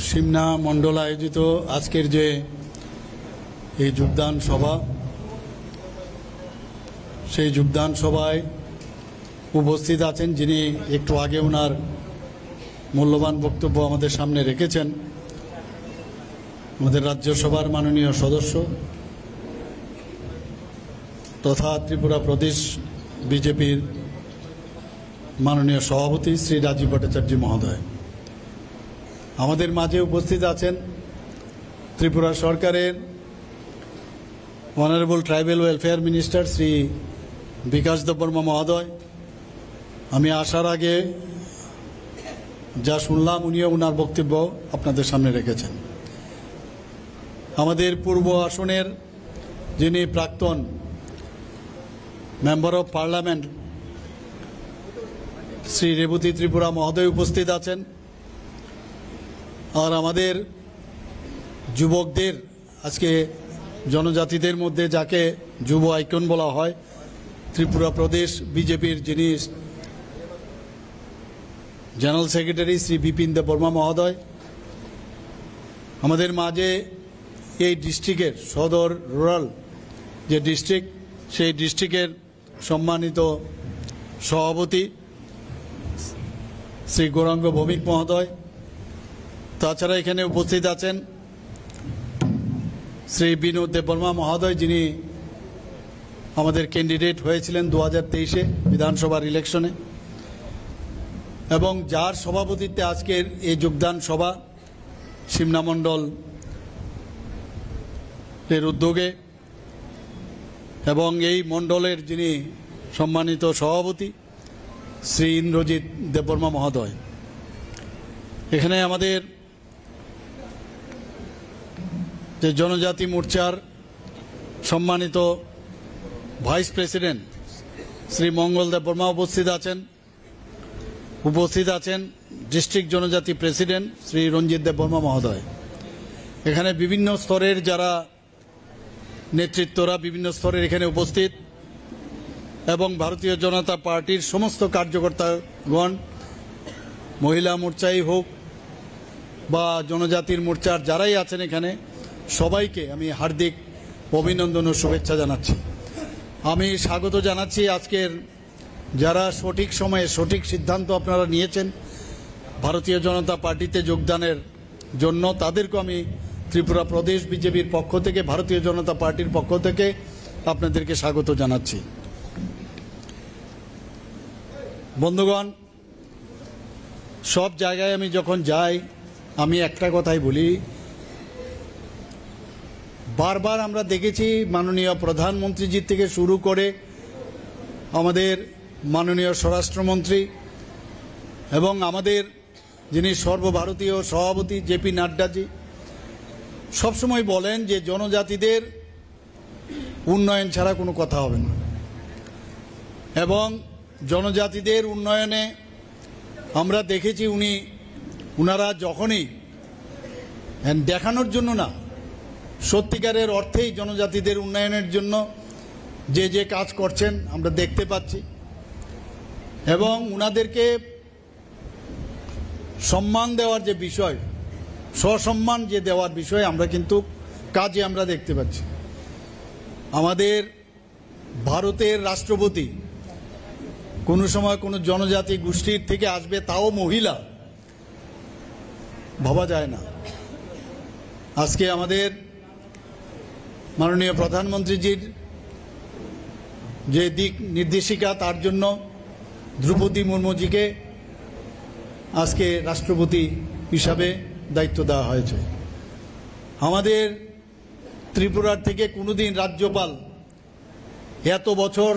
সিমনা মণ্ডল আয়োজিত আজকের যে এই যোগদান সভা, সেই যোগদান সভায় উপস্থিত আছেন যিনি একটু আগে ওনার মূল্যবান বক্তব্য আমাদের সামনে রেখেছেন, আমাদের রাজ্যসভার মাননীয় সদস্য তথা ত্রিপুরা প্রদেশ বিজেপির মাননীয় সভাপতি শ্রী রাজীব ভট্টাচার্য মহোদয়। আমাদের মাঝে উপস্থিত আছেন ত্রিপুরা সরকারের honourable tribal welfare minister Shri Bikash Debbarma মহোদয়। আমি আসার আগে যা শুনলাম উনিও ওনার বক্তব্য আপনাদের সামনে রেখেছেন। আমাদের পূর্ব আসনের যিনি প্রাক্তন member of parliament Shri Rebati Tripura মহোদয় উপস্থিত আছেন। আর আমাদের যুবকদের, আজকে জনজাতিদের মধ্যে যাকে যুব আইকন বলা হয়, ত্রিপুরা প্রদেশ বিজেপির যিনি জেনারেল সেক্রেটারি শ্রী বিপিন দেববর্মা মহোদয়। আমাদের মাঝে এই ডিস্ট্রিক্টের সদর রুরাল যে ডিস্ট্রিক্ট, সেই ডিস্ট্রিক্টের সম্মানিত সভাপতি শ্রী গৌরাঙ্গ ভৌমিক মহোদয়। তাছাড়া এখানে উপস্থিত আছেন শ্রী বিনোদ দেববর্মা মহোদয়, যিনি আমাদের ক্যান্ডিডেট হয়েছিলেন 2023-এ বিধানসভার ইলেকশনে, এবং যার সভাপতিত্বে আজকের এই যোগদান সভা সিমনা মণ্ডলের উদ্যোগে, এবং এই মণ্ডলের যিনি সম্মানিত সভাপতি শ্রী ইন্দ্রজিৎ দেববর্মা মহোদয়। এখানে আমাদের যে জনজাতি মোর্চার সম্মানিত ভাইস প্রেসিডেন্ট শ্রী মঙ্গল দেববর্মা উপস্থিত আছেন ডিস্ট্রিক্ট জনজাতি প্রেসিডেন্ট শ্রী রঞ্জিত দেববর্মা মহোদয়। এখানে বিভিন্ন স্তরের যারা নেতৃত্বরা বিভিন্ন স্তরের এখানে উপস্থিত, এবং ভারতীয় জনতা পার্টির সমস্ত কার্যকর্তাগণ, মহিলা মোর্চাই হোক বা জনজাতির মোর্চার যারাই আছেন এখানে, সবাইকে আমি হার্দিক অভিনন্দন ও শুভেচ্ছা জানাচ্ছি। আমি স্বাগত জানাচ্ছি আজকের যারা সঠিক সময়ে সঠিক সিদ্ধান্ত আপনারা নিয়েছেন ভারতীয় জনতা পার্টিতে যোগদানের জন্য, তাদেরকে আমি ত্রিপুরা প্রদেশ বিজেপির পক্ষ থেকে, ভারতীয় জনতা পার্টির পক্ষ থেকে আপনাদেরকে স্বাগত জানাচ্ছি। বন্ধুগণ, সব জায়গায় আমি যখন যাই আমি একটা কথাই বলি, বারবার আমরা দেখেছি মাননীয় প্রধানমন্ত্রীজি থেকে শুরু করে আমাদের মাননীয় স্বরাষ্ট্রমন্ত্রী এবং আমাদের যিনি সর্বভারতীয় সভাপতি জেপি নাড্ডাজি সবসময় বলেন যে জনজাতিদের উন্নয়ন ছাড়া কোনো কথা হবে না, এবং জনজাতিদের উন্নয়নে আমরা দেখেছি উনারা যখনই দেখানোর জন্য না, সত্যিকারের অর্থেই জনজাতিদের উন্নয়নের জন্য যে কাজ করছেন আমরা দেখতে পাচ্ছি, এবং উনাদেরকে সম্মান দেওয়ার যে বিষয়, সসম্মান যে দেওয়ার বিষয় আমরা কিন্তু কাজে আমরা দেখতে পাচ্ছি। আমাদের ভারতের রাষ্ট্রপতি কোনো সময় কোনো জনজাতি গোষ্ঠীর থেকে আসবে, তাও মহিলা, ভাবা যায় না। আজকে আমাদের মাননীয় প্রধানমন্ত্রীজির যে দিক নির্দেশিকা, তার জন্য দ্রৌপদী মুর্মুজিকে আজকে রাষ্ট্রপতি হিসাবে দায়িত্ব দেওয়া হয়েছে। আমাদের ত্রিপুরার থেকে কোনোদিন রাজ্যপাল এত বছর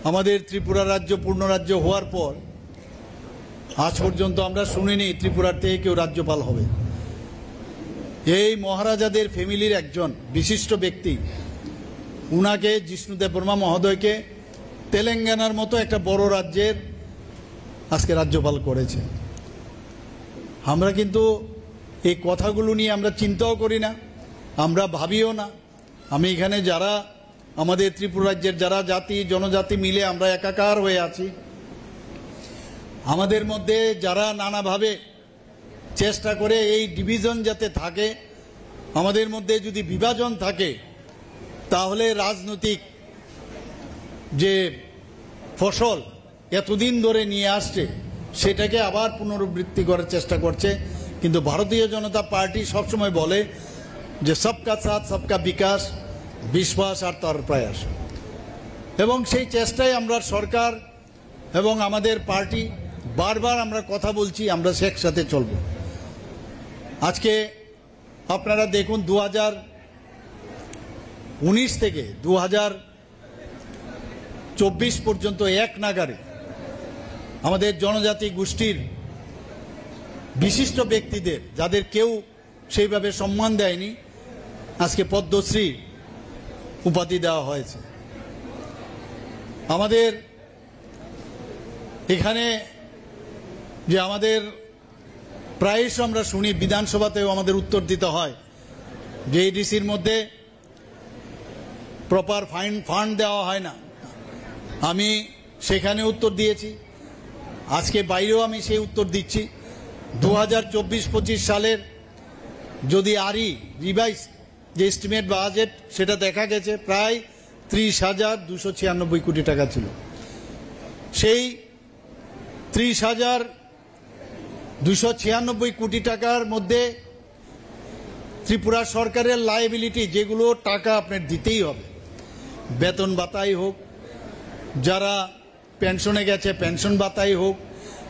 আমাদের ত্রিপুরা রাজ্য পূর্ণ রাজ্য হওয়ার পর আজ পর্যন্ত আমরা শুনিনি ত্রিপুরার থেকে কেউ রাজ্যপাল হবে। এই মহারাজাদের ফ্যামিলির একজন বিশিষ্ট ব্যক্তি, উনাকে জিষ্ণু দেববর্মা মহোদয়কে তেলেঙ্গানার মতো একটা বড় রাজ্যের আজকে রাজ্যপাল করেছে। আমরা কিন্তু এই কথাগুলো নিয়ে আমরা চিন্তাও করি না, আমরা ভাবিও না। আমি এখানে যারা আমাদের ত্রিপুরা রাজ্যের যারা জাতি জনজাতি মিলে আমরা একাকার হয়ে আছি, আমাদের মধ্যে যারা নানাভাবে চেষ্টা করে এই ডিভিশন যাতে থাকে, আমাদের মধ্যে যদি বিভাজন থাকে, তাহলে রাজনৈতিক যে ফসল এতদিন ধরে নিয়ে আসছে সেটাকে আবার পুনরাবৃত্তি করার চেষ্টা করছে। কিন্তু ভারতীয় জনতা পার্টি সবসময় বলে যে সবকা সাথ সবকা বিকাশ, বিশ্বাস আর তার প্রয়াস, এবং সেই চেষ্টায় আমরা সরকার এবং আমাদের পার্টি বারবার আমরা কথা বলছি, আমরা একসাথে চলব। আজকে আপনারা দেখুন 2019 থেকে 2024 পর্যন্ত এক নাগারে আমাদের জনজাতি গোষ্ঠীর বিশিষ্ট ব্যক্তিদের, যাদের কেউ সেইভাবে সম্মান দেয়নি, আজকে পদ্মশ্রী উপাধি দেওয়া হয়েছে। আমাদের এখানে যে আমাদের প্রায়শ আমরা শুনি, বিধানসভাতেও আমাদের উত্তর দিতে হয় যে এডিসির মধ্যে প্রপার ফান্ড দেওয়া হয় না। আমি সেখানে উত্তর দিয়েছি, আজকে বাইরেও আমি সেই উত্তর দিচ্ছি। 2024-25 সালের যদি রিভাইজ যে এস্টিমেট বাজেট সেটা দেখা গেছে প্রায় 30,296 কোটি টাকা ছিল। সেই 30,296 কোটি টাকার মধ্যে ত্রিপুরা সরকারের লায়াবিলিটি, যেগুলো টাকা আপনার দিতেই হবে, বেতন ভাতাই হোক, যারা পেনশনে গেছে পেনশন ভাতাই হোক,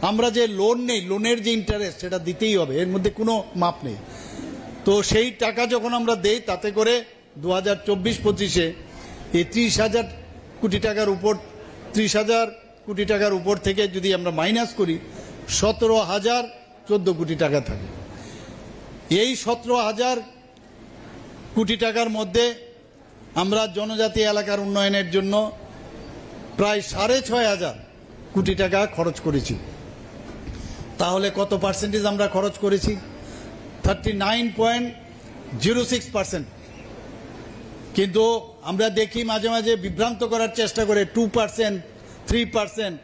আমরা যে লোন নেই লোনের যে ইন্টারেস্ট সেটা দিতেই হবে, এর মধ্যে কোনো মাপ নেই। তো সেই টাকা যখন আমরা দেই, তাতে করে 2024-25-এ এই 30,000 কোটি টাকার উপর 30,000 কোটি টাকার উপর থেকে যদি আমরা মাইনাস করি 17,014 কোটি টাকা থাকে। এই 17,000 কোটি টাকার মধ্যে আমরা জনজাতি এলাকার উন্নয়নের জন্য প্রায় 6,500 কোটি টাকা খরচ করেছি। তাহলে কত পার্সেন্টেজ আমরা খরচ করেছি? 39.06%। কিন্তু আমরা দেখি মাঝে মাঝে বিভ্রান্ত করার চেষ্টা করে 2%, 3%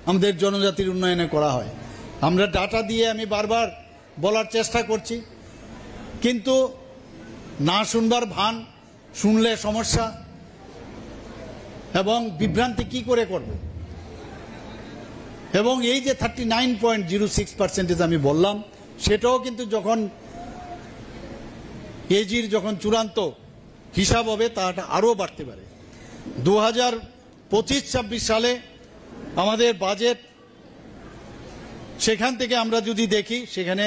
আমাদের জনজাতির উন্নয়নে করা হয়। আমরা ডাটা দিয়ে আমি বারবার বলার চেষ্টা করছি, কিন্তু না শুনবার ভান, শুনলে সমস্যা, এবং বিভ্রান্তি কি করে করব। এবং এই যে 39.06% আমি বললাম, সেটাও কিন্তু যখন এজির যখন চূড়ান্ত হিসাব হবে তাটা আরও বাড়তে পারে। 2025-26 সালে আমাদের বাজেট, সেখান থেকে আমরা যদি দেখি, সেখানে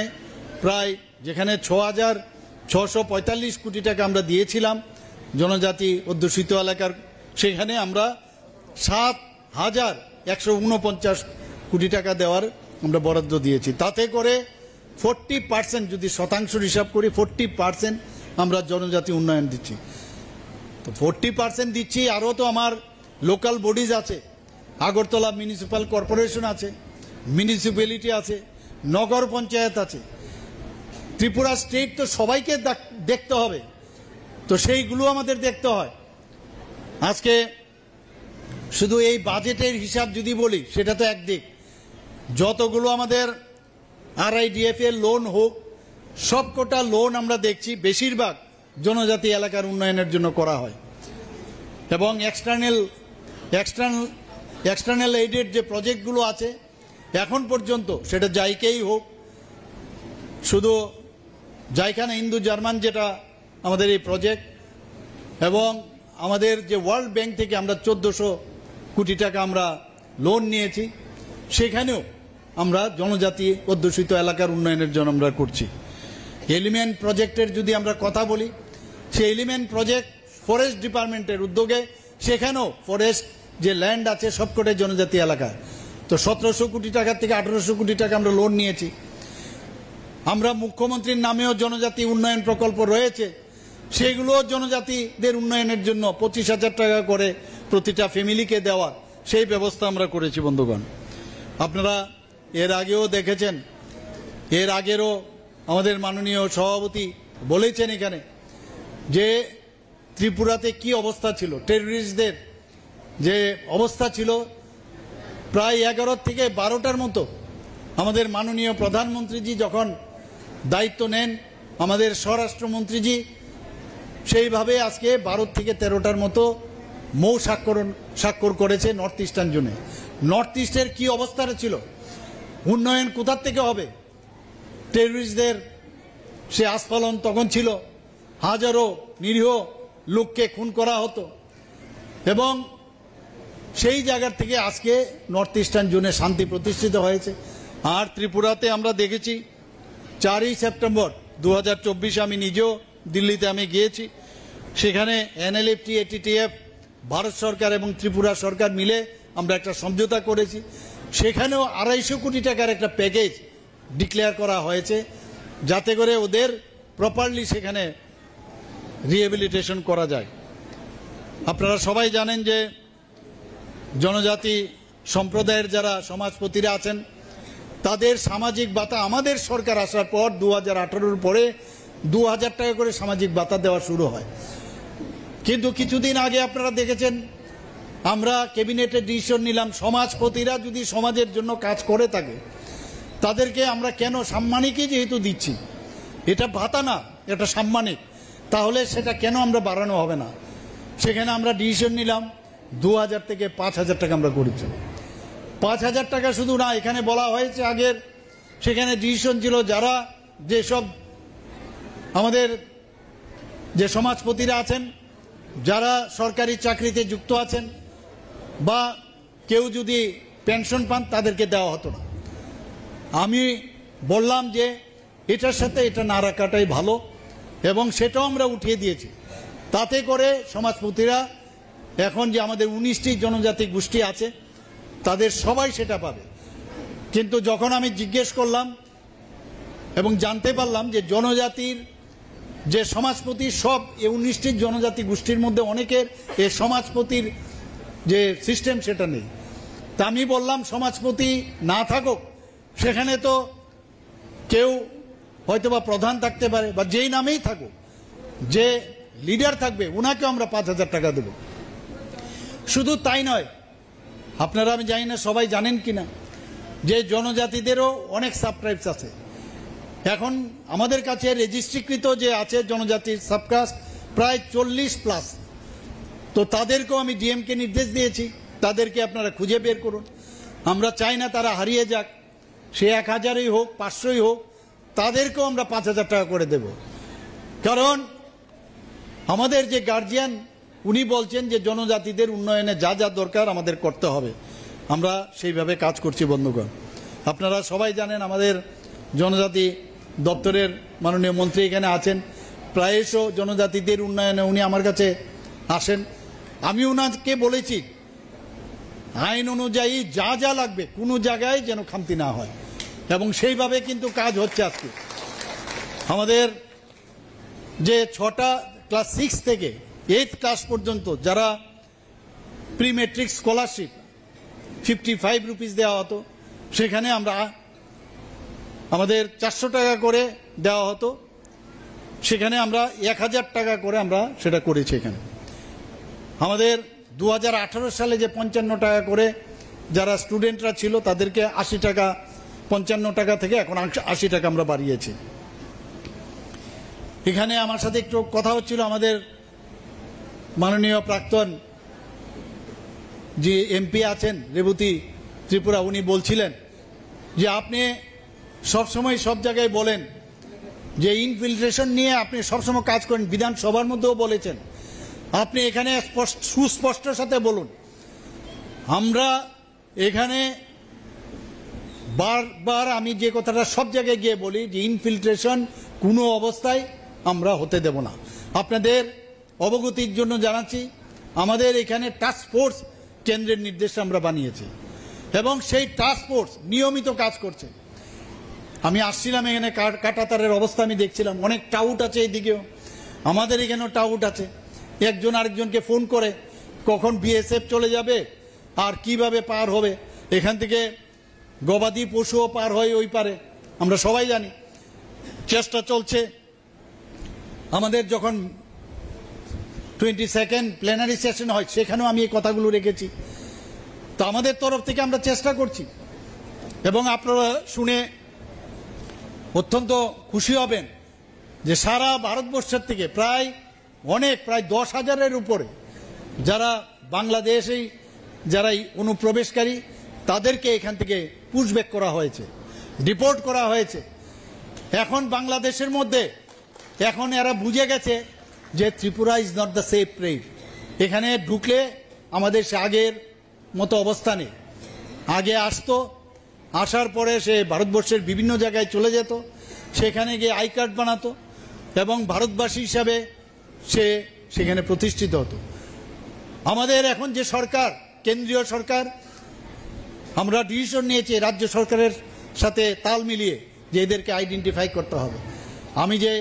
প্রায় যেখানে 6,645 কোটি টাকা আমরা দিয়েছিলাম জনজাতি অধ্যুষিত এলাকার, সেখানে আমরা 7,149 কোটি টাকা দেওয়ার আমরা বরাদ্দ দিয়েছি। তাতে করে 40%, যদি শতাংশ হিসাব করি 40% আমরা জনজাতি উন্নয়ন দিচ্ছি। তো 40% দিচ্ছি, আরও তো আমার লোকাল বডিজ আছে, আগরতলা মিউনিসিপ্যাল কর্পোরেশন আছে, মিউনিসিপ্যালিটি আছে, নগর পঞ্চায়েত আছে, ত্রিপুরা স্টেট, তো সবাইকে দেখতে হবে, তো সেইগুলো আমাদের দেখতে হয়। আজকে শুধু এই বাজেটের হিসাব যদি বলি, সেটা তো একদিক, যতগুলো আমাদের RIDF এর লোন হোক, সবকটা লোন আমরা দেখছি বেশিরভাগ জনজাতি এলাকার উন্নয়নের জন্য করা হয়। এবং এক্সটার্নাল এইডের যে প্রজেক্টগুলো আছে এখন পর্যন্ত, সেটা জাইকেই হোক, শুধু জাইখানা ইন্দো জার্মান যেটা আমাদের এই প্রজেক্ট, এবং আমাদের যে ওয়ার্ল্ড ব্যাংক থেকে আমরা 1400 কোটি টাকা আমরা লোন নিয়েছি, সেখানেও আমরা জনজাতি অধ্যুষিত এলাকার উন্নয়নের জন্য আমরা করছি। এলিমেন্ট প্রজেক্টের যদি আমরা কথা বলি, সেই এলিমেন্ট প্রজেক্ট ফরেস্ট ডিপার্টমেন্টের উদ্যোগে, সেখানেও ফরেস্ট যে ল্যান্ড আছে সবকটাই জনজাতি এলাকায়। তো 1700 কোটি টাকা থেকে 1800 কোটি টাকা আমরা লোন নিয়েছি। আমরা মুখ্যমন্ত্রীর নামেও জনজাতি উন্নয়ন প্রকল্প রয়েছে, সেগুলো জনজাতিদের উন্নয়নের জন্য 25,000 টাকা করে প্রতিটা ফ্যামিলিকে দেওয়া, সেই ব্যবস্থা আমরা করেছি বন্ধুগণ। আপনারা এর আগেও দেখেছেন, এর আগেরও আমাদের মাননীয় সভাপতি বলেছেন এখানে যে ত্রিপুরাতে কি অবস্থা ছিল, টেররিস্টদের যে অবস্থা ছিল, প্রায় 11 থেকে 12টার মতো আমাদের মাননীয় প্রধানমন্ত্রীজি যখন দায়িত্ব নেন, আমাদের স্বরাষ্ট্রমন্ত্রীজি সেইভাবে আজকে 12 থেকে 13টার মতো মৌ স্বাক্ষর করেছে নর্থ ইস্টার্ন জোনে। নর্থ ইস্টের কি অবস্থাটা ছিল, উন্নয়ন কোথার থেকে হবে, টেররিস্টদের সে আস্ফালন তখন ছিল, হাজারো নিরীহ লোককে খুন করা হতো, এবং সেই জায়গার থেকে আজকে নর্থ ইস্টার্ন জোনে শান্তি প্রতিষ্ঠিত হয়েছে। আর ত্রিপুরাতে আমরা দেখেছি 4ই সেপ্টেম্বর 2024 আমি নিজেও দিল্লিতে আমি গিয়েছি, সেখানে NLFT ATTF ভারত সরকার এবং ত্রিপুরা সরকার মিলে আমরা একটা সমঝোতা করেছি। সেখানেও 250 কোটি টাকার একটা প্যাকেজ ডিক্লেয়ার করা হয়েছে, যাতে করে ওদের প্রপারলি সেখানে রিহ্যাবিলিটেশন করা যায়। আপনারা সবাই জানেন যে জনজাতি সম্প্রদায়ের যারা সমাজপতিরা আছেন, তাদের সামাজিক ভাতা আমাদের সরকার আসার পর 2018 পরে 2000 টাকা করে সামাজিক ভাতা দেওয়া শুরু হয়। কিন্তু কিছুদিন আগে আপনারা দেখেছেন, আমরা ক্যাবিনেটে ডিসিশন নিলাম, সমাজপতিরা যদি সমাজের জন্য কাজ করে থাকে তাদেরকে আমরা কেন সাম্মানিকই যেহেতু দিচ্ছি, এটা ভাতা না, এটা সাম্মানিক, তাহলে সেটা কেন আমরা বাড়ানো হবে না। সেখানে আমরা ডিসিশন নিলাম 2000 থেকে 5000 টাকা আমরা করেছি। 5000 টাকা শুধু না, এখানে বলা হয়েছে আগের, সেখানে ডিসিশন ছিল যারা যেসব আমাদের যে সমাজপতিরা আছেন, যারা সরকারি চাকরিতে যুক্ত আছেন বা কেউ যদি পেনশন পান, তাদেরকে দেওয়া হতো না। আমি বললাম যে এটার সাথে এটা না রাখাটাই ভালো, এবং সেটাও আমরা উঠিয়ে দিয়েছি। তাতে করে সমাজপতিরা এখন যে আমাদের 19টি জনজাতি গোষ্ঠী আছে, তাদের সবাই সেটা পাবে। কিন্তু যখন আমি জিজ্ঞেস করলাম এবং জানতে পারলাম যে জনজাতির যে সমাজপতি, সব এই 19টি জনজাতি গোষ্ঠীর মধ্যে অনেকের এই সমাজপতির যে সিস্টেম সেটা নেই। তা আমি বললাম সমাজপতি না থাকুক, সেখানে তো কেউ হয়তোবা প্রধান থাকতে পারে, বা যেই নামেই থাকুক, যে লিডার থাকবে ওনাকে আমরা 5000 টাকা দেব। শুধু তাই নয়, আপনারা আমি জানি না সবাই জানেন কিনা যে জনজাতিদেরও অনেক সাবট্রাইবস আছে। এখন আমাদের কাছে রেজিস্ট্রিকৃত যে আছে জনজাতির সাবকাস্ট প্রায় 40+। তো তাদেরকেও আমি ডিএমকে নির্দেশ দিয়েছি, তাদেরকে আপনারা খুঁজে বের করুন। আমরা চাই না তারা হারিয়ে যাক, সে 1000ই হোক 500ই হোক, তাদেরকেও আমরা 5000 টাকা করে দেব। কারণ আমাদের যে গার্জিয়ান উনি বলছেন যে জনজাতিদের উন্নয়নে যা যা দরকার আমাদের করতে হবে, আমরা সেইভাবে কাজ করছি বন্ধুগণ। আপনারা সবাই জানেন আমাদের জনজাতি দপ্তরের মাননীয় মন্ত্রী এখানে আছেন, প্রায়শ জনজাতিদের উন্নয়নে উনি আমার কাছে আসেন। আমি ওনাকে বলেছি আইন অনুযায়ী যা যা লাগবে কোনো জায়গায় যেন খামতি না হয়, এবং সেইভাবে কিন্তু কাজ হচ্ছে। আজকে আমাদের যে 6টা ক্লাস 6 থেকে 8th ক্লাস পর্যন্ত যারা প্রি মেট্রিক স্কলারশিপ 55 রুপিস দেওয়া হতো, সেখানে আমরা আমাদের 400 টাকা করে দেওয়া হতো, সেখানে আমরা 1000 টাকা করে আমরা সেটা করেছি। এখানে আমাদের 2018 সালে যে 55 টাকা করে যারা স্টুডেন্টরা ছিল তাদেরকে 80 টাকা, 55 টাকা থেকে এখন 80 টাকা আমরা বাড়িয়েছি। এখানে আমার সাথে একটু কথা হচ্ছিল, আমাদের মাননীয় প্রাক্তন যে এমপি আছেন রেবতী ত্রিপুরা, উনি বলছিলেন যে আপনি সবসময় সব জায়গায় বলেন যে ইনফিল্ট্রেশন নিয়ে আপনি সবসময় কাজ করেন, বিধানসভার মধ্যেও বলেছেন, আপনি এখানে সুস্পষ্টর সাথে বলুন। আমরা এখানে বারবার আমি যে কথাটা সব জায়গায় গিয়ে বলি যে ইনফিল্ট্রেশন কোনো অবস্থায় আমরা হতে দেব না। আপনাদের অবগতির জন্য জানাচ্ছি, আমাদের এখানে টাস্ক ফোর্স কেন্দ্রের নির্দেশে আমরা বানিয়েছি এবং সেই টাস্ক ফোর্স নিয়মিত কাজ করছে। আমি আসছিলাম এখানে, কাঁটাতারের অবস্থা আমি দেখছিলাম, অনেক টাউট আছে এইদিকেও, আমাদের এখানেও টাউট আছে। একজন আরেকজনকে ফোন করে কখন বিএসএফ চলে যাবে আর কিভাবে পার হবে, এখান থেকে গবাদি পশুও পার হয় ওই পারে, আমরা সবাই জানি। চেষ্টা চলছে। আমাদের যখন 22nd প্লেনারি সেশন হয় সেখানেও আমি এই কথাগুলো রেখেছি। তো আমাদের তরফ থেকে আমরা চেষ্টা করছি এবং আপনারা শুনে অত্যন্ত খুশি হবেন যে সারা ভারতবর্ষের থেকে প্রায় 10,000-এর উপরে যারা বাংলাদেশেই যারা অনুপ্রবেশকারী তাদেরকে এখান থেকে পুশব্যাক করা হয়েছে, ডিপোর্ট করা হয়েছে। এখন বাংলাদেশের মধ্যে এখন এরা বুঝে গেছে যে Tripura is not the safe place. এখানে ঢুকলে আমাদের সে আগের মতো অবস্থা নেই। আগে আসতো, আসার পরে সে ভারতবর্ষের বিভিন্ন জায়গায় চলে যেত, সেখানে গিয়ে আই কার্ড বানাতো এবং ভারতবাসী হিসাবে সে সেখানে প্রতিষ্ঠিত হতো। আমাদের এখন যে সরকার, কেন্দ্রীয় সরকার, আমরা ডিসিশন নিয়েছি রাজ্য সরকারের সাথে তাল মিলিয়ে যে এদেরকে আইডেন্টিফাই করতে হবে। আমি যে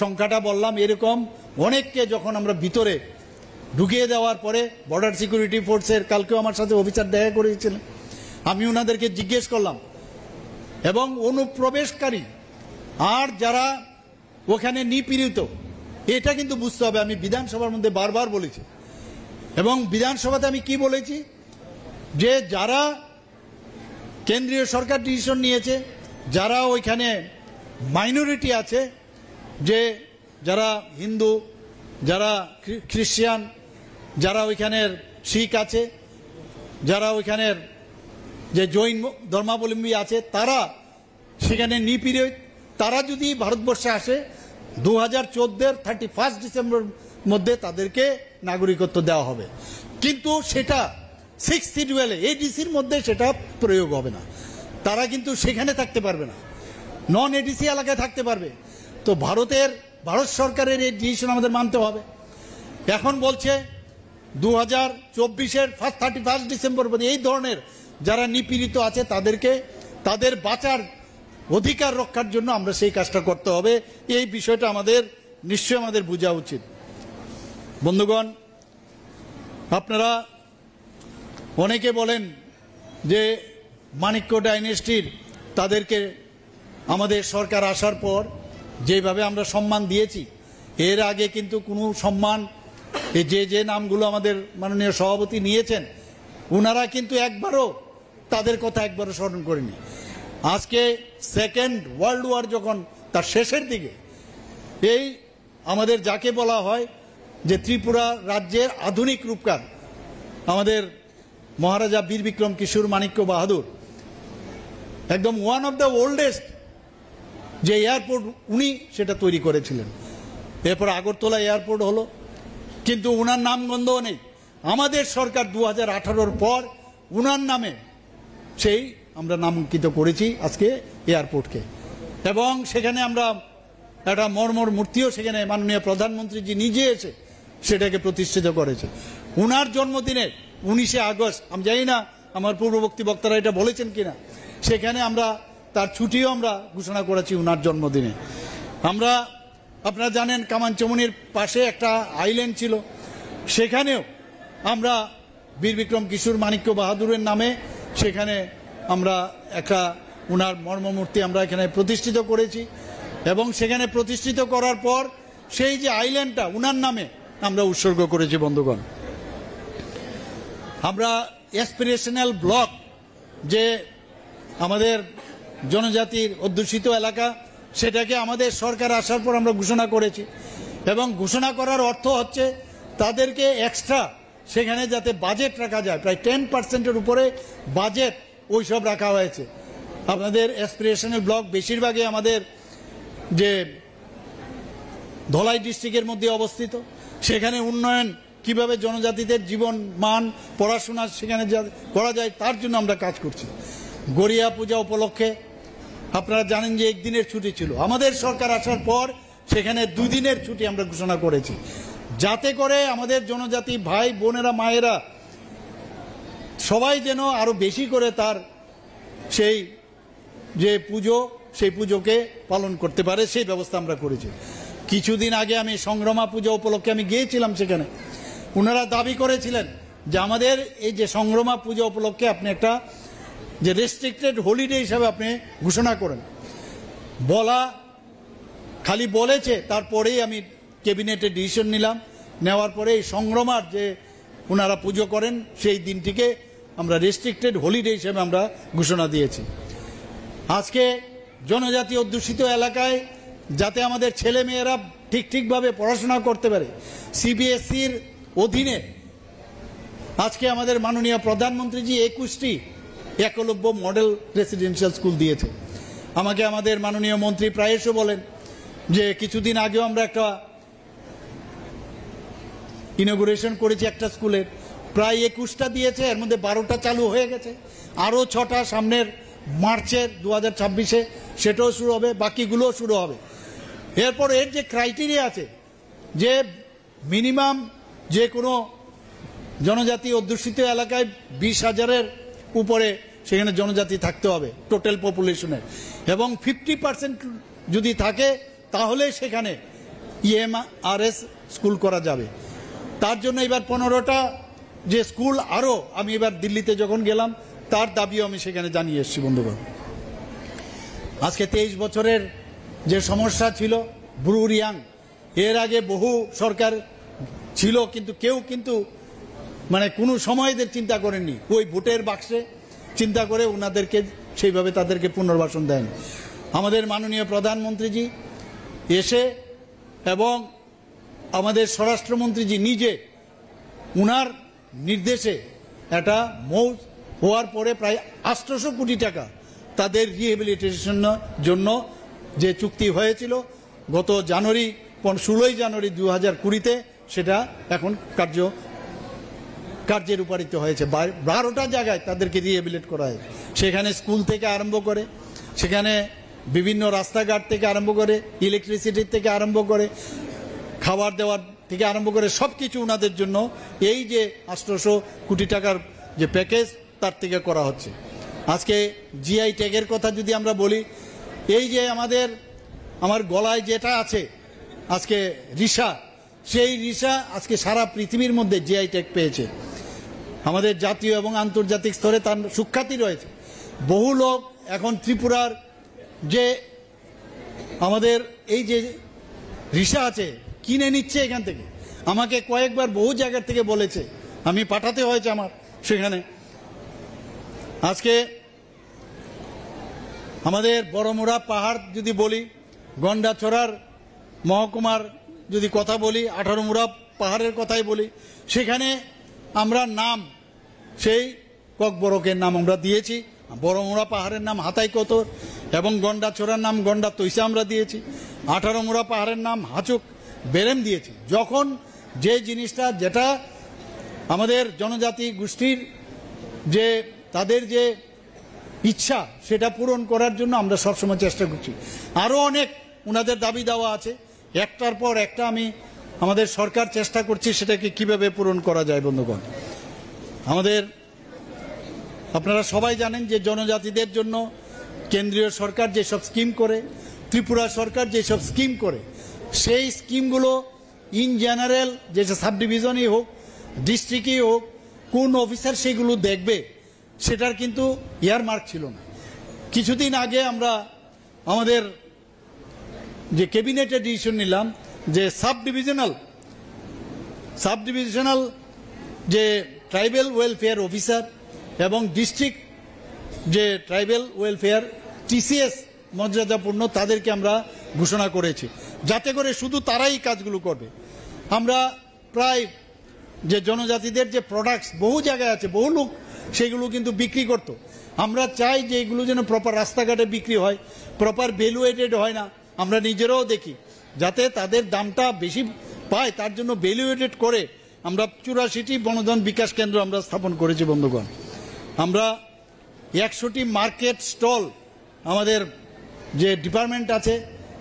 সংখ্যাটা বললাম এরকম অনেককে যখন আমরা ভিতরে ঢুকিয়ে দেওয়ার পরে বর্ডার সিকিউরিটি ফোর্সের কালকেও আমার সাথে অফিসার দেখা করেছিলেন, আমি ওনাদেরকে জিজ্ঞেস করলাম এবং অনুপ্রবেশকারী আর যারা ওখানে নিপীড়িত এটা কিন্তু বুঝতে হবে। আমি বিধানসভার মধ্যে বারবার বলেছি এবং বিধানসভাতে আমি কি বলেছি যে যারা কেন্দ্রীয় সরকার ডিসিশন নিয়েছে, যারা ওইখানে মাইনরিটি আছে, যে যারা হিন্দু, যারা খ্রিস্টান, যারা ওইখানের শিখ আছে, যারা ওইখানের যে জৈন ধর্মাবলম্বী আছে, তারা সেখানে নিপীড়িত, তারা যদি ভারতবর্ষে আসে 2014-এর 31 ডিসেম্বর মধ্যে তাদেরকে নাগরিকত্ব দেওয়া হবে। কিন্তু সেটা 6th শিডিউলে এডিসির মধ্যে সেটা প্রয়োগ হবে না, তারা কিন্তু সেখানে থাকতে পারবে না, নন এডিসি এলাকায় থাকতে পারবে। তো ভারত সরকারের এই ডিসিশন আমাদের মানতে হবে। এখন বলছে 2024-এর 31 ডিসেম্বর এই ধরনের যারা নিপীড়িত আছে তাদেরকে তাদের বাঁচার অধিকার রক্ষার জন্য আমরা সেই কাজটা করতে হবে। এই বিষয়টা আমাদের নিশ্চয়ই আমাদের বোঝা উচিত। বন্ধুগণ, আপনারা অনেকে বলেন যে মাণিক্য ডাইনেস্টির তাদেরকে আমাদের সরকার আসার পর যেভাবে আমরা সম্মান দিয়েছি, এর আগে কিন্তু কোনো সম্মান যে নামগুলো আমাদের মাননীয় সভাপতি নিয়েছেন ওনারা কিন্তু একবারও তাদের কথা একবারও স্মরণ করেনি। আজকে সেকেন্ড ওয়ার্ল্ড ওয়ার যখন তার শেষের দিকে এই আমাদের যাকে বলা হয় যে ত্রিপুরা রাজ্যের আধুনিক রূপকার আমাদের মহারাজা বীর বিক্রম কিশোর মাণিক্য বাহাদুর, একদম ওয়ান অফ দ্য ওল্ডেস্ট যে এয়ারপোর্ট উনি সেটা তৈরি করেছিলেন। এরপর আগরতলা এয়ারপোর্ট হলো, কিন্তু উনার নামগন্ধও নেই। আমাদের সরকার 2018-র পর উনার নামে সেই আমরা নামাঙ্কিত করেছি আজকে এয়ারপোর্টকে এবং সেখানে আমরা একটা মর্মর মূর্তিও সেখানে মাননীয় প্রধানমন্ত্রীজি নিজে এসে সেটাকে প্রতিষ্ঠিত করেছে। উনার জন্মদিনে 19শে আগস্ট, আমি জানি না আমার পূর্ববর্তী বক্তারা এটা বলেছেন কিনা, সেখানে আমরা তার ছুটিও আমরা ঘোষণা করেছি উনার জন্মদিনে। আমরা আপনারা জানেন কামানচমনির পাশে একটা আইল্যান্ড ছিল, সেখানেও আমরা বীর বিক্রম কিশোর মাণিক্য বাহাদুরের নামে সেখানে আমরা একটা উনার মর্মমূর্তি আমরা এখানে প্রতিষ্ঠিত করেছি এবং সেখানে প্রতিষ্ঠিত করার পর সেই যে আইল্যান্ডটা উনার নামে আমরা উৎসর্গ করেছি। বন্ধুগণ, আমরা অ্যাসপিরেশনাল ব্লক যে আমাদের জনজাতির অধ্যুষিত এলাকা সেটাকে আমাদের সরকার আসার পর আমরা ঘোষণা করেছি এবং ঘোষণা করার অর্থ হচ্ছে তাদেরকে এক্সট্রা সেখানে যাতে বাজেট রাখা যায়, প্রায় 10%-এর উপরে বাজেট ওইসব রাখা হয়েছে। আপনাদের অ্যাসপিরেশনাল ব্লক বেশিরভাগই আমাদের যে ধলাই ডিস্ট্রিক্টের মধ্যে অবস্থিত, সেখানে উন্নয়ন কিভাবে জনজাতিদের জীবন মান পড়াশোনা সেখানে করা যায় তার জন্য আমরা কাজ করছি। গড়িয়া পূজা উপলক্ষে আপনারা জানেন যে একদিনের ছুটি ছিল, আমাদের সরকার আসার পর সেখানে 2 দিনের ছুটি আমরা ঘোষণা করেছি, যাতে করে আমাদের জনজাতি ভাই বোনেরা মায়েরা সবাই যেন আরো বেশি করে তার সেই যে পুজো সেই পুজোকে পালন করতে পারে, সেই ব্যবস্থা আমরা করেছি। কিছুদিন আগে আমি সংগ্রামা পূজা উপলক্ষে আমি গিয়েছিলাম, সেখানে ওনারা দাবি করেছিলেন যে আমাদের এই যে সংগ্রামা পূজা উপলক্ষে আপনি একটা যে রেস্ট্রিক্টেড হলিডে হিসাবে আপনি ঘোষণা করেন। বলা খালি বলেছে, তারপরেই আমি ক্যাবিনেটে ডিসিশন নিলাম, নেওয়ার পরে এই সংগ্রামার যে ওনারা পুজো করেন সেই দিনটিকে আমরা রেস্ট্রিক্টেড হলিডে হিসেবে আমরা ঘোষণা দিয়েছি। আজকে জনজাতি অধ্যুষিত এলাকায় যাতে আমাদের ছেলে মেয়েরা ঠিকভাবে পড়াশোনা করতে পারে, সিবিএসইর অধীনে আজকে আমাদের মাননীয় প্রধানমন্ত্রীজি 21টি একলব্য মডেল রেসিডেন্সিয়াল স্কুল দিয়েছে। আমাকে আমাদের মাননীয় মন্ত্রী প্রায়শই বলেন যে কিছুদিন আগেও আমরা একটা ইনগুরেশন করেছি একটা স্কুলের, প্রায় 21টা দিয়েছে, এর মধ্যে 12টা চালু হয়ে গেছে, আরও 6টা সামনের মার্চের 2026-এ সেটাও শুরু হবে, বাকিগুলোও শুরু হবে। এরপর এর যে ক্রাইটেরিয়া আছে যে মিনিমাম যে কোনো জনজাতি অধ্যুষিত এলাকায় 20,000-এর উপরে সেখানে জনজাতি থাকতে হবে টোটাল পপুলেশনের, এবং 50% যদি থাকে তাহলে সেখানে ইএমআরএস স্কুল করা যাবে। তার জন্য এবার 15টা যে স্কুল আরও আমি এবার দিল্লিতে যখন গেলাম তার দাবিও আমি সেখানে জানিয়ে এসেছি। বন্ধুগণ, আজকে 23 বছরের যে সমস্যা ছিল ব্রু রিয়াং, এর আগে বহু সরকার ছিল কিন্তু কেউ মানে কোনো সময় এদের চিন্তা করেননি, ওই ভোটের বাক্সে চিন্তা করে ওনাদেরকে সেইভাবে তাদেরকে পুনর্বাসন দেয়নি। আমাদের মাননীয় প্রধানমন্ত্রীজি এসে এবং আমাদের স্বরাষ্ট্রমন্ত্রীজি নিজে উনার নির্দেশে একটা মৌজ হওয়ার পরে প্রায় 800 কোটি টাকা তাদের রিহেবিলিটেশনের জন্য যে চুক্তি হয়েছিল গত 16 জানুয়ারি 2020-তে সেটা এখন কার্যে রূপায়িত হয়েছে। 12টা জায়গায় তাদেরকে রিহেবিলিট করা হয়েছে, সেখানে স্কুল থেকে আরম্ভ করে, সেখানে বিভিন্ন রাস্তাঘাট থেকে আরম্ভ করে, ইলেকট্রিসিটি থেকে আরম্ভ করে, খাবার দেওয়ার থেকে আরম্ভ করে সব কিছু ওনাদের জন্য এই যে 800 কোটি টাকার যে প্যাকেজ তার থেকে করা হচ্ছে। আজকে জিআই ট্যাগের কথা যদি আমরা বলি, এই যে আমার গলায় যেটা আছে আজকে রিসা, সেই রিসা আজকে সারা পৃথিবীর মধ্যে জিআই ট্যাগ পেয়েছে। আমাদের জাতীয় এবং আন্তর্জাতিক স্তরে তার সুখ্যাতি রয়েছে। বহু লোক এখন ত্রিপুরার যে আমাদের এই যে রিসা আছে কিনে নিচ্ছে এখান থেকে। আমাকে কয়েকবার বহু জায়গা থেকে বলেছে, আমি পাঠাতে হয়েছে আমার সেখানে। আজকে আমাদের বড়মুড়া পাহাড় যদি বলি, গন্ডাছড়ার মহকুমার যদি কথা বলি, 18 মুড়া পাহাড়ের কথাই বলি, সেখানে আমরা নাম সেই ককবরকের নাম আমরা দিয়েছি, বড়মুড়া পাহাড়ের নাম হাতাই কতর এবং গন্ডাছড়ার নাম গন্ডা তৈসা আমরা দিয়েছি, 18 মুড়া পাহাড়ের নাম হাচুক বেরেম দিয়েছি। যখন যে জিনিসটা যেটা আমাদের জনজাতি গোষ্ঠীর যে তাদের যে ইচ্ছা সেটা পূরণ করার জন্য আমরা সবসময় চেষ্টা করছি। আরও অনেক ওনাদের দাবি দেওয়া আছে, একটার পর একটা আমি আমাদের সরকার চেষ্টা করছি সেটাকে কিভাবে পূরণ করা যায়। বন্ধুগণ, আপনারা সবাই জানেন যে জনজাতিদের জন্য কেন্দ্রীয় সরকার যেসব স্কিম করে, ত্রিপুরা সরকার যেসব স্কিম করে, সেই স্কিমগুলো ইন জেনারেল যে সাব ডিভিশনই হোক ডিস্ট্রিক্টই হোক কোন অফিসার সেগুলো দেখবে সেটার কিন্তু ইয়ারমার্ক ছিল না। কিছুদিন আগে আমরা আমাদের যে ক্যাবিনেটে ডিসিশন নিলাম যে সাব ডিভিশনাল যে ট্রাইবাল ওয়েলফেয়ার অফিসার এবং ডিস্ট্রিক্ট যে ট্রাইবাল ওয়েলফেয়ার টিসিএস মর্যাদাপূর্ণ তাদেরকে আমরা ঘোষণা করেছি, যাতে করে শুধু তারাই কাজগুলো করবে। আমরা প্রায় যে জনজাতিদের যে প্রোডাক্টস বহু জায়গায় আছে, বহু লোক সেগুলো কিন্তু বিক্রি করত। আমরা চাই যে এগুলো যেন প্রপার রাস্তাঘাটে বিক্রি হয়, প্রপার ভ্যালুয়েটেড হয় না। আমরা নিজেরাও দেখি যাতে তাদের দামটা বেশি পায়, তার জন্য ভ্যালুয়েটেড করে আমরা 84টি বনধন বিকাশ কেন্দ্র আমরা স্থাপন করেছি। বন্ধুগণ, আমরা 100টি মার্কেট স্টল আমাদের যে ডিপার্টমেন্ট আছে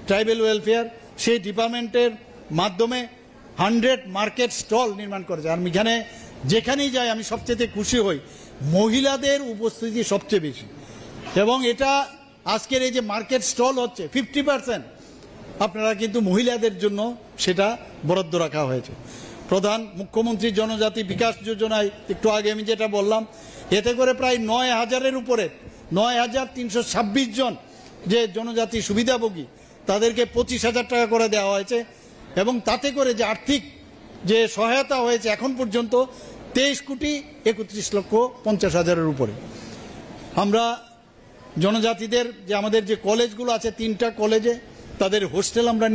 ট্রাইবেল ওয়েলফেয়ার, সেই ডিপার্টমেন্টের মাধ্যমে 100 মার্কেট স্টল নির্মাণ করেছে। আর এখানে যেখানেই যাই আমি সবচেয়ে খুশি হই, মহিলাদের উপস্থিতি সবচেয়ে বেশি। এবং এটা আজকের এই যে মার্কেট স্টল হচ্ছে 50% আপনারা কিন্তু মহিলাদের জন্য সেটা বরাদ্দ রাখা হয়েছে। প্রধান মুখ্যমন্ত্রী জনজাতি বিকাশ যোজনায় একটু আগে আমি যেটা বললাম, এতে করে প্রায় 9,000-এর উপরে 9,326 জন যে জনজাতি সুবিধাভোগী তাদেরকে 25,000 টাকা করে দেওয়া হয়েছে। এবং তাতে করে যে আর্থিক যে সহায়তা হয়েছে এখন পর্যন্ত 23,31,50,000-এর উপরে। আমরা জনজাতিদের যে আমাদের যে কলেজগুলো আছে 3টা কলেজে তাদের হোস্টেল আমরা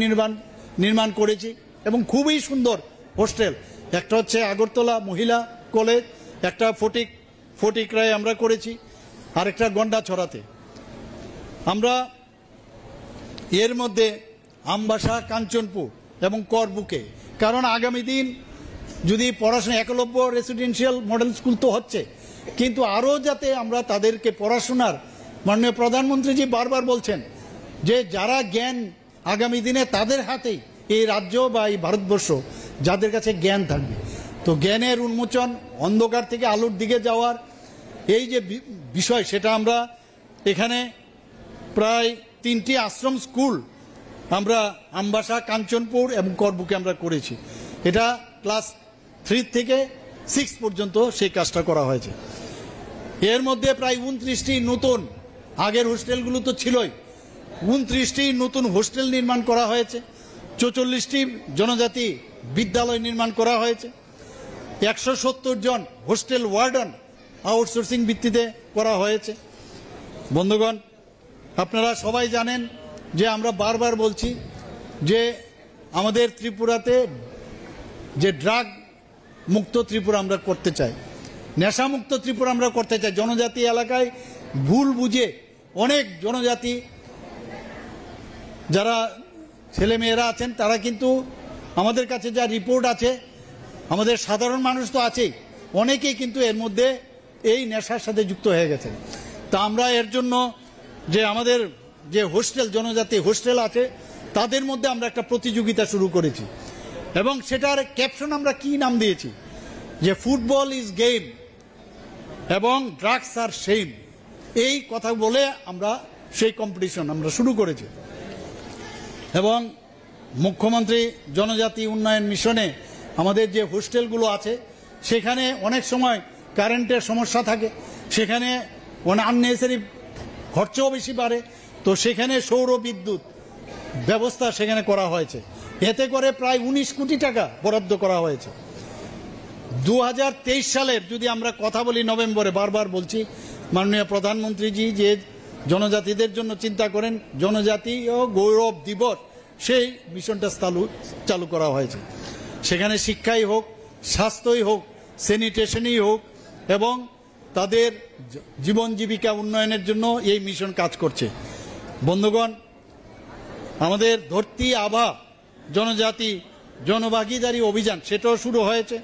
নির্মাণ করেছি এবং খুবই সুন্দর হোস্টেল। একটা হচ্ছে আগরতলা মহিলা কলেজ, একটা ফটিকরায় আমরা করেছি, আর একটা গন্ডাছড়াতে। আমরা এর মধ্যে আমবাসা, কাঞ্চনপুর এবং করবুকে, কারণ আগামী দিন যদি পড়াশোনা একলব্য রেসিডেন্সিয়াল মডেল স্কুল তো হচ্ছে, কিন্তু আরও যাতে আমরা তাদেরকে পড়াশোনার, মাননীয় প্রধানমন্ত্রীজি বারবার বলছেন যে যারা জ্ঞান আগামী দিনে তাদের হাতেই এই রাজ্য বা এই ভারতবর্ষ, যাদের কাছে জ্ঞান থাকবে, তো জ্ঞানের উন্মোচন, অন্ধকার থেকে আলোর দিকে যাওয়ার এই যে বিষয়, সেটা আমরা এখানে প্রায় 3টি আশ্রম স্কুল আমরা আমবাসা, কাঞ্চনপুর এবং করবুকে আমরা করেছি। এটা ক্লাস 3 থেকে 6 পর্যন্ত সেই কাজটা করা হয়েছে। এর মধ্যে প্রায় 29টি নতুন, আগের হোস্টেলগুলো তো ছিলই, 29টি নতুন হোস্টেল নির্মাণ করা হয়েছে, 44টি জনজাতি বিদ্যালয় নির্মাণ করা হয়েছে, 170 জন হোস্টেল ওয়ার্ডন আউটসোর্সিং ভিত্তিতে করা হয়েছে। বন্ধুগণ, আপনারা সবাই জানেন যে আমরা বারবার বলছি যে আমাদের ত্রিপুরাতে যে ড্রাগ মুক্ত ত্রিপুরা আমরা করতে চাই, নেশামুক্ত ত্রিপুরা আমরা করতে চাই। জনজাতি এলাকায় ভুল বুঝে অনেক জনজাতি যারা ছেলেমেয়েরা আছেন তারা কিন্তু আমাদের কাছে যা রিপোর্ট আছে, আমাদের সাধারণ মানুষ তো আছেই, অনেকেই কিন্তু এর মধ্যে এই নেশার সাথে যুক্ত হয়ে গেছেন। তা আমরা এর জন্য যে আমাদের যে হোস্টেল, জনজাতি হোস্টেল আছে, তাদের মধ্যে আমরা একটা প্রতিযোগিতা শুরু করেছি এবং সেটার ক্যাপশন আমরা কি নাম দিয়েছি যে ফুটবল ইজ গেম এবং ড্রাগস আর শেম। এই কথা বলে আমরা সেই কম্পিটিশন আমরা শুরু করেছি। এবং মুখ্যমন্ত্রী জনজাতি উন্নয়ন মিশনে আমাদের যে হোস্টেলগুলো আছে সেখানে অনেক সময় কারেন্টের সমস্যা থাকে, সেখানে আননেসেসারি খরচাও বেশি বাড়ে, তো সেখানে সৌর বিদ্যুৎ ব্যবস্থা সেখানে করা হয়েছে। এতে করে প্রায় 19 কোটি টাকা বরাদ্দ করা হয়েছে। 2023 সালের যদি আমরা কথা বলি, নভেম্বরে বারবার বলছি মাননীয় প্রধানমন্ত্রীজি যে জনজাতিদের জন্য চিন্তা করেন, জনজাতীয় গৌরব দিবস সেই মিশনটা চালু করা হয়েছে। সেখানে শিক্ষাই হোক, স্বাস্থ্যই হোক, স্যানিটেশনই হোক এবং তাদের জীবন জীবিকা উন্নয়নের জন্য এই মিশন কাজ করছে। বন্ধুগণ, আমাদের ধরতি আভা জনজাতি জনভাগিদারি অভিযান সেটাও শুরু হয়েছে।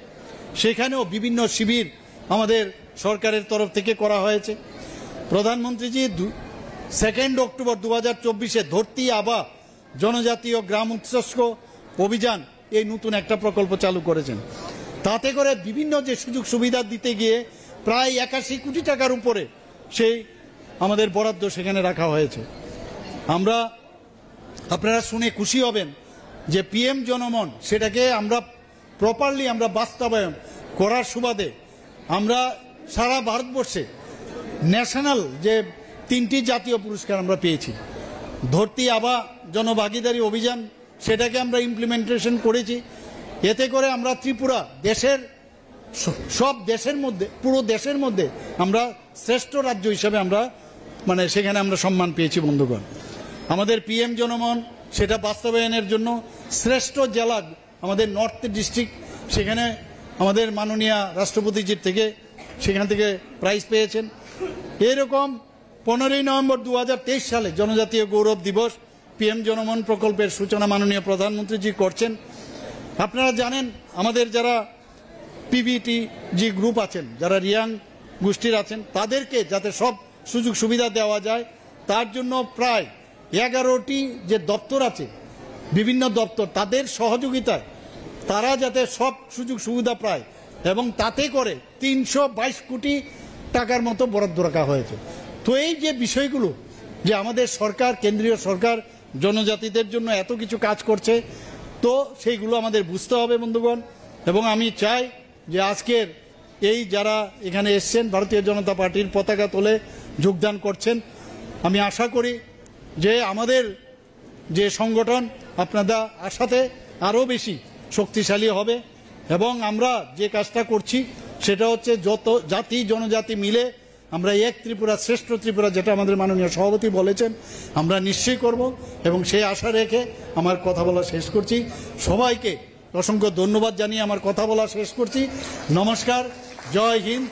সেখানেও বিভিন্ন শিবির আমাদের সরকারের তরফ থেকে করা হয়েছে। প্রধানমন্ত্রীজি 2 অক্টোবর 2024-এ ধরতি আভা জনজাতীয় গ্রাম উৎকর্ষ অভিযান এই নতুন একটা প্রকল্প চালু করেছেন। তাতে করে বিভিন্ন যে সুযোগ সুবিধা দিতে গিয়ে প্রায় 81 কোটি টাকার উপরে সেই আমাদের বরাদ্দ সেখানে রাখা হয়েছে। আপনারা শুনে খুশি হবেন যে পিএম জনমন সেটাকে আমরা প্রপারলি আমরা বাস্তবায়ন করার সুবাদে আমরা সারা ভারতবর্ষে ন্যাশনাল যে 3টি জাতীয় পুরস্কার আমরা পেয়েছি। ধরতি আভা জনভাগিদারি অভিযান সেটাকে আমরা ইমপ্লিমেন্টেশন করেছি। এতে করে আমরা ত্রিপুরা সব দেশের মধ্যে, পুরো দেশের মধ্যে আমরা শ্রেষ্ঠ রাজ্য হিসেবে আমরা সেখানে আমরা সম্মান পেয়েছি। বন্ধুগণ, আমাদের পিএম জনমন সেটা বাস্তবায়নের জন্য শ্রেষ্ঠ জেলা আমাদের নর্থ ডিস্ট্রিক্ট, সেখানে আমাদের মাননীয় রাষ্ট্রপতিজির থেকে সেখান থেকে প্রাইজ পেয়েছেন। এরকম 15 নভেম্বর 2023 সালে জনজাতীয় গৌরব দিবস পিএম জনমন প্রকল্পের সূচনা মাননীয় প্রধানমন্ত্রীজি করছেন। আপনারা জানেন আমাদের যারা পিভিটি জি গ্রুপ আছেন, যারা রিয়াং গোষ্ঠীর আছেন, তাদেরকে যাতে সব সুযোগ সুবিধা দেওয়া যায় তার জন্য প্রায় 11টি যে দপ্তর আছে, বিভিন্ন দপ্তর, তাদের সহযোগিতায় তারা যাতে সব সুযোগ সুবিধা পায়, এবং তাতে করে 322 কোটি টাকার মতো বরাদ্দ রাখা হয়েছে। তো এই যে বিষয়গুলো, যে আমাদের সরকার, কেন্দ্রীয় সরকার জনজাতিদের জন্য এত কিছু কাজ করছে, তো সেইগুলো আমাদের বুঝতে হবে বন্ধুগণ। এবং আমি চাই যে আজকের এই যারা এখানে এসছেন, ভারতীয় জনতা পার্টির পতাকা তোলে যোগদান করছেন, আমি আশা করি যে আমাদের যে সংগঠন আপনাদের আশাতে আরও বেশি শক্তিশালী হবে, এবং আমরা যে কাজটা করছি সেটা হচ্ছে যত জাতি জনজাতি মিলে আমরা এক ত্রিপুরা শ্রেষ্ঠ ত্রিপুরা, যেটা আমাদের মাননীয় সভাপতি বলেছেন, আমরা নিশ্চয়ই করব। এবং সেই আশা রেখে আমার কথা বলা শেষ করছি। সবাইকে অসংখ্য ধন্যবাদ জানিয়ে আমার কথা বলা শেষ করছি। নমস্কার, জয় হিন্দ।